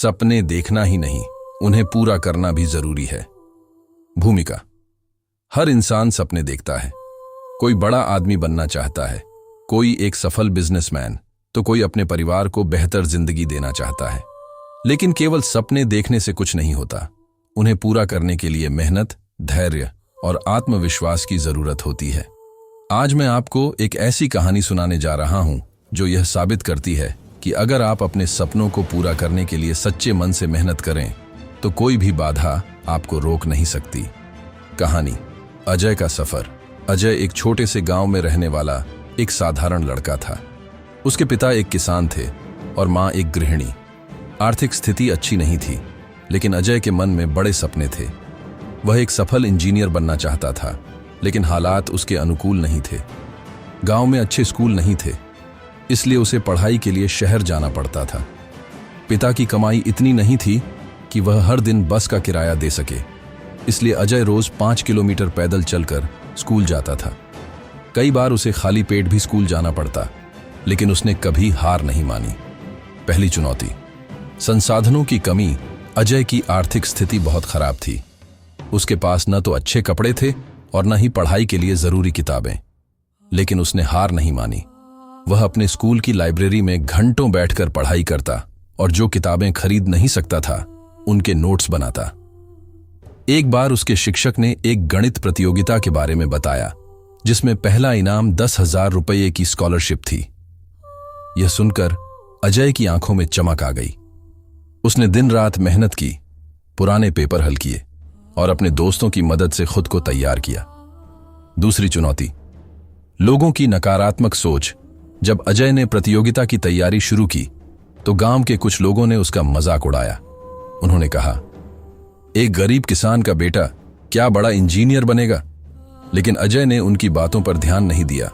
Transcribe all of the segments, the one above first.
सपने देखना ही नहीं, उन्हें पूरा करना भी जरूरी है। भूमिका। हर इंसान सपने देखता है। कोई बड़ा आदमी बनना चाहता है, कोई एक सफल बिजनेसमैन, तो कोई अपने परिवार को बेहतर जिंदगी देना चाहता है। लेकिन केवल सपने देखने से कुछ नहीं होता, उन्हें पूरा करने के लिए मेहनत, धैर्य और आत्मविश्वास की जरूरत होती है। आज मैं आपको एक ऐसी कहानी सुनाने जा रहा हूं जो यह साबित करती है कि अगर आप अपने सपनों को पूरा करने के लिए सच्चे मन से मेहनत करें तो कोई भी बाधा आपको रोक नहीं सकती। कहानी अजय का सफर। अजय एक छोटे से गांव में रहने वाला एक साधारण लड़का था। उसके पिता एक किसान थे और मां एक गृहिणी। आर्थिक स्थिति अच्छी नहीं थी, लेकिन अजय के मन में बड़े सपने थे। वह एक सफल इंजीनियर बनना चाहता था, लेकिन हालात उसके अनुकूल नहीं थे। गांव में अच्छे स्कूल नहीं थे, इसलिए उसे पढ़ाई के लिए शहर जाना पड़ता था। पिता की कमाई इतनी नहीं थी कि वह हर दिन बस का किराया दे सके, इसलिए अजय रोज 5 किलोमीटर पैदल चलकर स्कूल जाता था। कई बार उसे खाली पेट भी स्कूल जाना पड़ता, लेकिन उसने कभी हार नहीं मानी। पहली चुनौती, संसाधनों की कमी। अजय की आर्थिक स्थिति बहुत खराब थी। उसके पास न तो अच्छे कपड़े थे और न ही पढ़ाई के लिए जरूरी किताबें। लेकिन उसने हार नहीं मानी। वह अपने स्कूल की लाइब्रेरी में घंटों बैठकर पढ़ाई करता और जो किताबें खरीद नहीं सकता था उनके नोट्स बनाता। एक बार उसके शिक्षक ने एक गणित प्रतियोगिता के बारे में बताया, जिसमें पहला इनाम 10,000 रुपये की स्कॉलरशिप थी। यह सुनकर अजय की आंखों में चमक आ गई। उसने दिन रात मेहनत की, पुराने पेपर हल किए और अपने दोस्तों की मदद से खुद को तैयार किया। दूसरी चुनौती, लोगों की नकारात्मक सोच। जब अजय ने प्रतियोगिता की तैयारी शुरू की तो गांव के कुछ लोगों ने उसका मजाक उड़ाया। उन्होंने कहा, एक गरीब किसान का बेटा क्या बड़ा इंजीनियर बनेगा। लेकिन अजय ने उनकी बातों पर ध्यान नहीं दिया।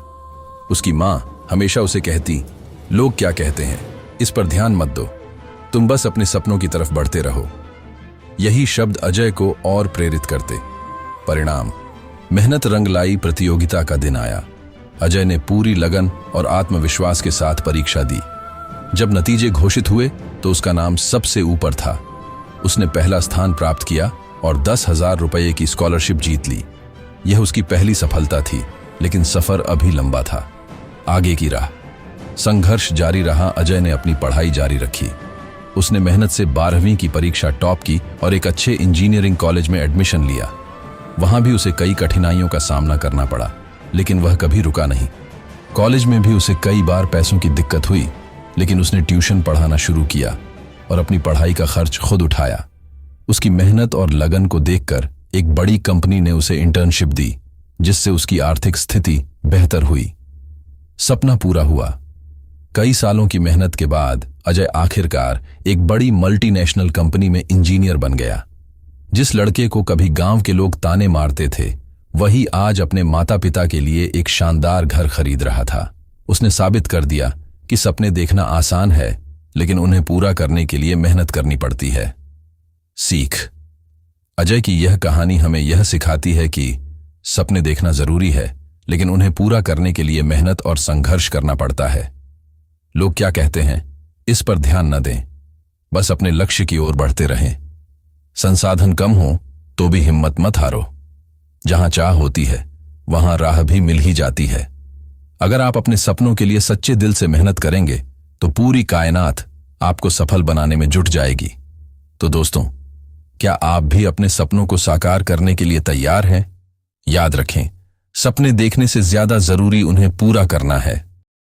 उसकी मां हमेशा उसे कहती, लोग क्या कहते हैं, इस पर ध्यान मत दो, तुम बस अपने सपनों की तरफ बढ़ते रहो। यही शब्द अजय को और प्रेरित करते। परिणाम, मेहनत रंग लाई। प्रतियोगिता का दिन आया। अजय ने पूरी लगन और आत्मविश्वास के साथ परीक्षा दी। जब नतीजे घोषित हुए तो उसका नाम सबसे ऊपर था। उसने पहला स्थान प्राप्त किया और 10,000 रुपये की स्कॉलरशिप जीत ली। यह उसकी पहली सफलता थी, लेकिन सफर अभी लंबा था। आगे की राह। संघर्ष जारी रहा। अजय ने अपनी पढ़ाई जारी रखी। उसने मेहनत से 12वीं की परीक्षा टॉप की और एक अच्छे इंजीनियरिंग कॉलेज में एडमिशन लिया। वहां भी उसे कई कठिनाइयों का सामना करना पड़ा, लेकिन वह कभी रुका नहीं। कॉलेज में भी उसे कई बार पैसों की दिक्कत हुई, लेकिन उसने ट्यूशन पढ़ाना शुरू किया और अपनी पढ़ाई का खर्च खुद उठाया। उसकी मेहनत और लगन को देखकर एक बड़ी कंपनी ने उसे इंटर्नशिप दी, जिससे उसकी आर्थिक स्थिति बेहतर हुई। सपना पूरा हुआ। कई सालों की मेहनत के बाद अजय आखिरकार एक बड़ी मल्टीनेशनल कंपनी में इंजीनियर बन गया। जिस लड़के को कभी गांव के लोग ताने मारते थे, वही आज अपने माता पिता के लिए एक शानदार घर खरीद रहा था। उसने साबित कर दिया कि सपने देखना आसान है, लेकिन उन्हें पूरा करने के लिए मेहनत करनी पड़ती है। सीख। अजय की यह कहानी हमें यह सिखाती है कि सपने देखना जरूरी है, लेकिन उन्हें पूरा करने के लिए मेहनत और संघर्ष करना पड़ता है। लोग क्या कहते हैं, इस पर ध्यान न दें, बस अपने लक्ष्य की ओर बढ़ते रहें। संसाधन कम हो तो भी हिम्मत मत हारो। जहां चाह होती है वहां राह भी मिल ही जाती है। अगर आप अपने सपनों के लिए सच्चे दिल से मेहनत करेंगे तो पूरी कायनात आपको सफल बनाने में जुट जाएगी। तो दोस्तों, क्या आप भी अपने सपनों को साकार करने के लिए तैयार हैं? याद रखें, सपने देखने से ज्यादा जरूरी उन्हें पूरा करना है।